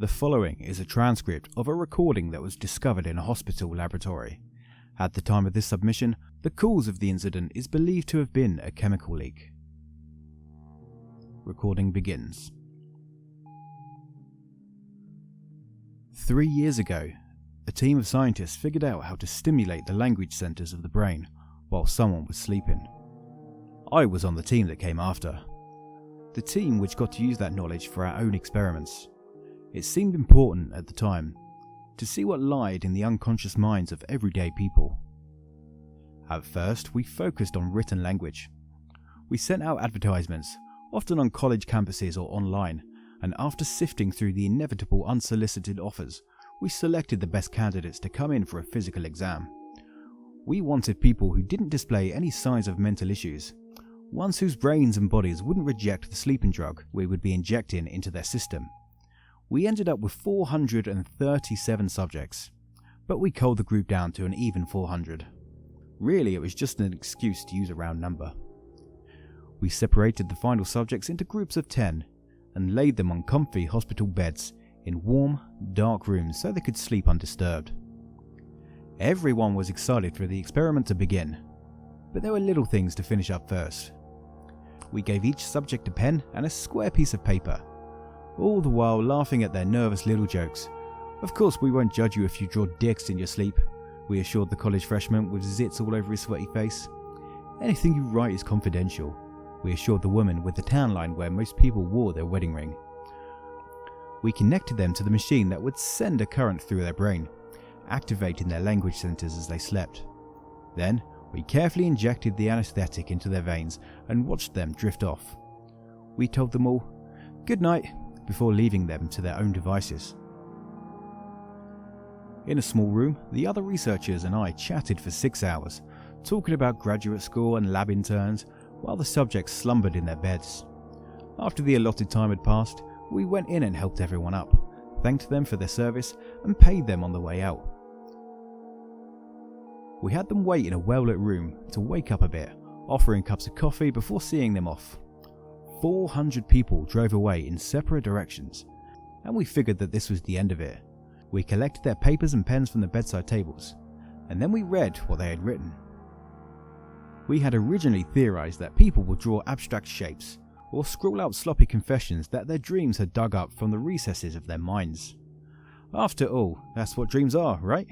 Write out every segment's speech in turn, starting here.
The following is a transcript of a recording that was discovered in a hospital laboratory. At the time of this submission, the cause of the incident is believed to have been a chemical leak. Recording begins. 3 years ago, a team of scientists figured out how to stimulate the language centers of the brain while someone was sleeping. I was on the team that came after. The team which got to use that knowledge for our own experiments. It seemed important at the time to see what lied in the unconscious minds of everyday people. At first, we focused on written language. We sent out advertisements, often on college campuses or online, and after sifting through the inevitable unsolicited offers, we selected the best candidates to come in for a physical exam. We wanted people who didn't display any signs of mental issues, ones whose brains and bodies wouldn't reject the sleeping drug we would be injecting into their system. We ended up with 437 subjects, but we culled the group down to an even 400. Really, it was just an excuse to use a round number. We separated the final subjects into groups of 10 and laid them on comfy hospital beds in warm, dark rooms so they could sleep undisturbed. Everyone was excited for the experiment to begin, but there were little things to finish up first. We gave each subject a pen and a square piece of paper, all the while laughing at their nervous little jokes. Of course, we won't judge you if you draw dicks in your sleep, we assured the college freshman with zits all over his sweaty face. Anything you write is confidential, we assured the woman with the tan line where most people wore their wedding ring. We connected them to the machine that would send a current through their brain, activating their language centers as they slept. Then, we carefully injected the anesthetic into their veins and watched them drift off. We told them all, "Good night," before leaving them to their own devices. In a small room, the other researchers and I chatted for 6 hours, talking about graduate school and lab interns, while the subjects slumbered in their beds. After the allotted time had passed, we went in and helped everyone up, thanked them for their service, and paid them on the way out. We had them wait in a well-lit room to wake up a bit, offering cups of coffee before seeing them off. 400 people drove away in separate directions, and we figured that this was the end of it. We collected their papers and pens from the bedside tables, and then we read what they had written. We had originally theorized that people would draw abstract shapes, or scrawl out sloppy confessions that their dreams had dug up from the recesses of their minds. After all, that's what dreams are, right?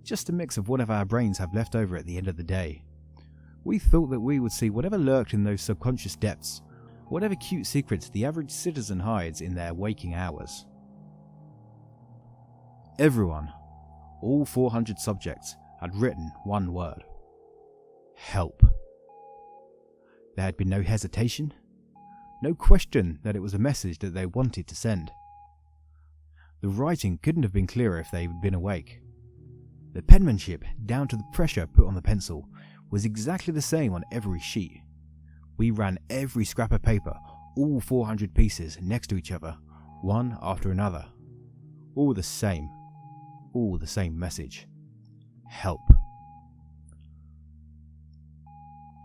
Just a mix of whatever our brains have left over at the end of the day. We thought that we would see whatever lurked in those subconscious depths, whatever cute secrets the average citizen hides in their waking hours. Everyone, all 400 subjects, had written one word: help. There had been no hesitation, no question that it was a message that they wanted to send. The writing couldn't have been clearer if they had been awake. The penmanship, down to the pressure put on the pencil, was exactly the same on every sheet. We ran every scrap of paper, all 400 pieces, next to each other, one after another. All the same message: help.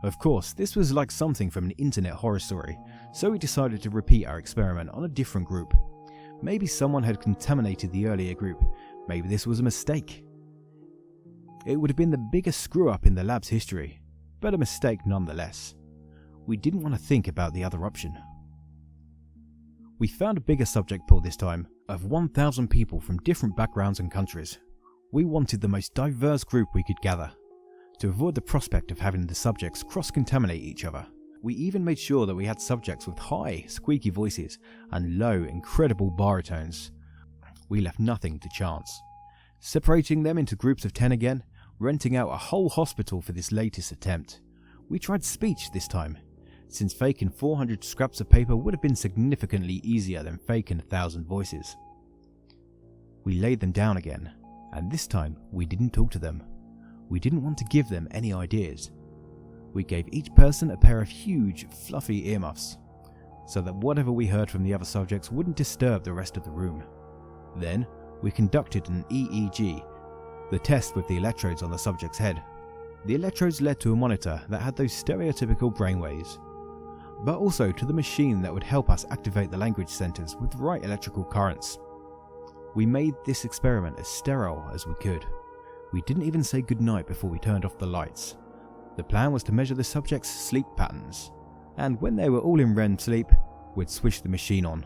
Of course, this was like something from an internet horror story, so we decided to repeat our experiment on a different group. Maybe someone had contaminated the earlier group, maybe this was a mistake. It would have been the biggest screw up in the lab's history, but a mistake nonetheless. We didn't want to think about the other option. We found a bigger subject pool this time, of 1,000 people from different backgrounds and countries. We wanted the most diverse group we could gather, to avoid the prospect of having the subjects cross-contaminate each other. We even made sure that we had subjects with high, squeaky voices and low, incredible baritones. We left nothing to chance. Separating them into groups of 10 again, renting out a whole hospital for this latest attempt. We tried speech this time, since faking 400 scraps of paper would have been significantly easier than faking 1,000 voices. We laid them down again, and this time we didn't talk to them. We didn't want to give them any ideas. We gave each person a pair of huge, fluffy earmuffs, so that whatever we heard from the other subjects wouldn't disturb the rest of the room. Then, we conducted an EEG, the test with the electrodes on the subject's head. The electrodes led to a monitor that had those stereotypical brainwaves, but also to the machine that would help us activate the language centers with the right electrical currents. We made this experiment as sterile as we could. We didn't even say goodnight before we turned off the lights. The plan was to measure the subjects' sleep patterns, and when they were all in REM sleep, we'd switch the machine on.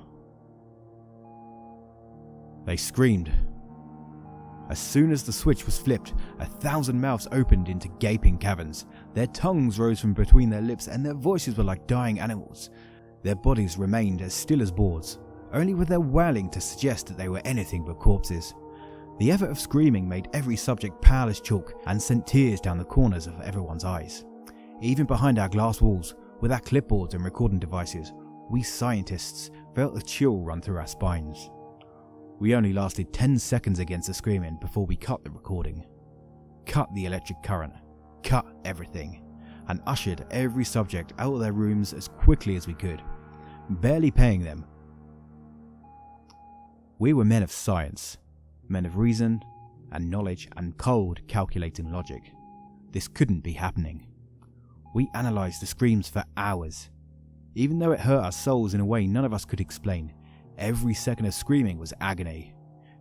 They screamed. As soon as the switch was flipped, 1,000 mouths opened into gaping caverns. Their tongues rose from between their lips and their voices were like dying animals. Their bodies remained as still as boards, only with their wailing to suggest that they were anything but corpses. The effort of screaming made every subject pale as chalk and sent tears down the corners of everyone's eyes. Even behind our glass walls, with our clipboards and recording devices, we scientists felt a chill run through our spines. We only lasted 10 seconds against the screaming before we cut the recording. Cut the electric current, cut everything, and ushered every subject out of their rooms as quickly as we could, barely paying them. We were men of science, men of reason and knowledge and cold, calculating logic. This couldn't be happening. We analysed the screams for hours. Even though it hurt our souls in a way none of us could explain, every second of screaming was agony.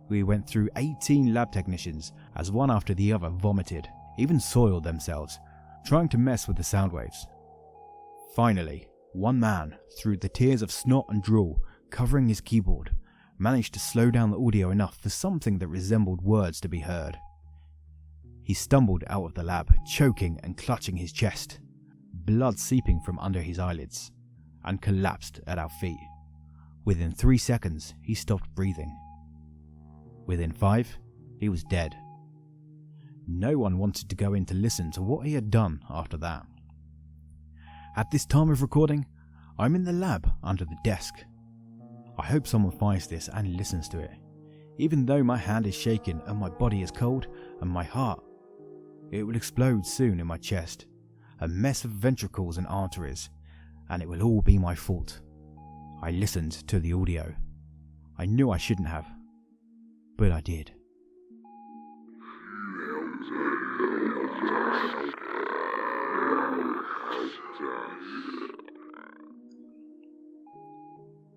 We went through 18 lab technicians as one after the other vomited, even soiled themselves, trying to mess with the sound waves. Finally, one man, through the tears of snot and drool covering his keyboard, managed to slow down the audio enough for something that resembled words to be heard. He stumbled out of the lab, choking and clutching his chest, blood seeping from under his eyelids, and collapsed at our feet. Within 3 seconds, he stopped breathing. Within 5, he was dead. No one wanted to go in to listen to what he had done after that. At this time of recording, I'm in the lab under the desk. I hope someone finds this and listens to it. Even though my hand is shaking and my body is cold and my heart, it will explode soon in my chest. A mess of ventricles and arteries, and it will all be my fault. I listened to the audio. I knew I shouldn't have, but I did.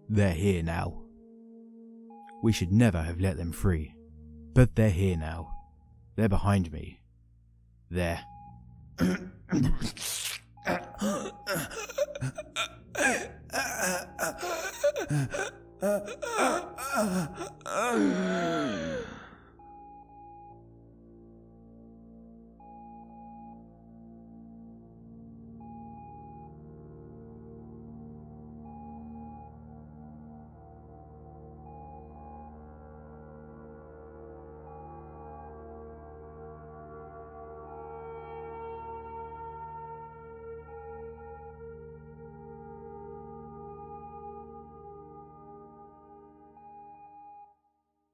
They're here now. We should never have let them free, but they're here now. They're behind me. There.